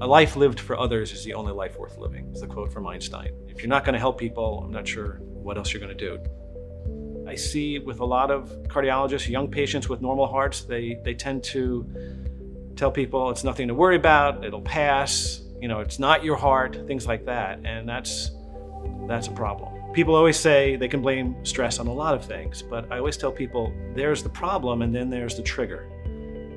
A life lived for others is the only life worth living. It's the quote from Einstein. If you're not going to help people, I'm not sure what else you're going to do. I see with a lot of cardiologists, young patients with normal hearts, they tend to tell people it's nothing to worry about, it'll pass, it's not your heart, things like that, and that's a problem. People always say they can blame stress on a lot of things, but I always tell people there's the problem and then there's the trigger.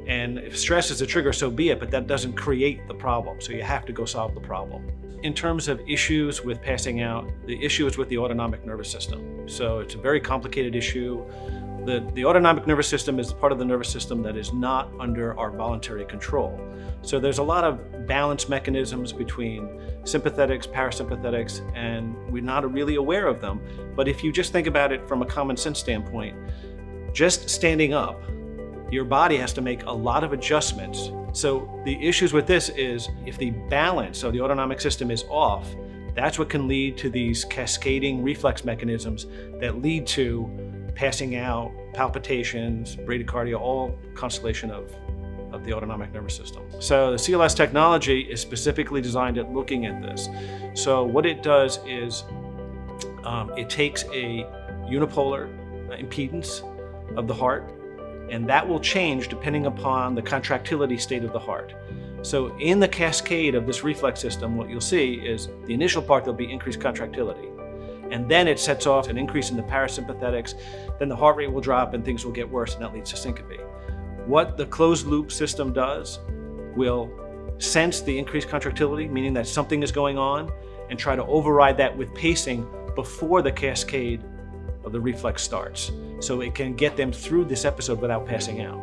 And if stress is a trigger, so be it, but that doesn't create the problem, so you have to go solve the problem. In terms of issues with passing out, the issue is with the autonomic nervous system. So it's a very complicated issue. The autonomic nervous system is the part of the nervous system that is not under our voluntary control. So there's a lot of balance mechanisms between sympathetics, parasympathetics, and we're not really aware of them. But if you just think about it from a common sense standpoint, just standing up, your body has to make a lot of adjustments. So the issues with this is if the balance of the autonomic system is off, that's what can lead to these cascading reflex mechanisms that lead to passing out, palpitations, bradycardia, all constellation of the autonomic nervous system. So the CLS technology is specifically designed at looking at this. So what it does is it takes a unipolar impedance of the heart, and that will change depending upon the contractility state of the heart. So in the cascade of this reflex system, what you'll see is the initial part, there'll be increased contractility. And then it sets off an increase in the parasympathetics, then the heart rate will drop and things will get worse, and that leads to syncope. What the closed loop system does will sense the increased contractility, meaning that something is going on, and try to override that with pacing before the cascade of the reflex starts. So it can get them through this episode without passing out.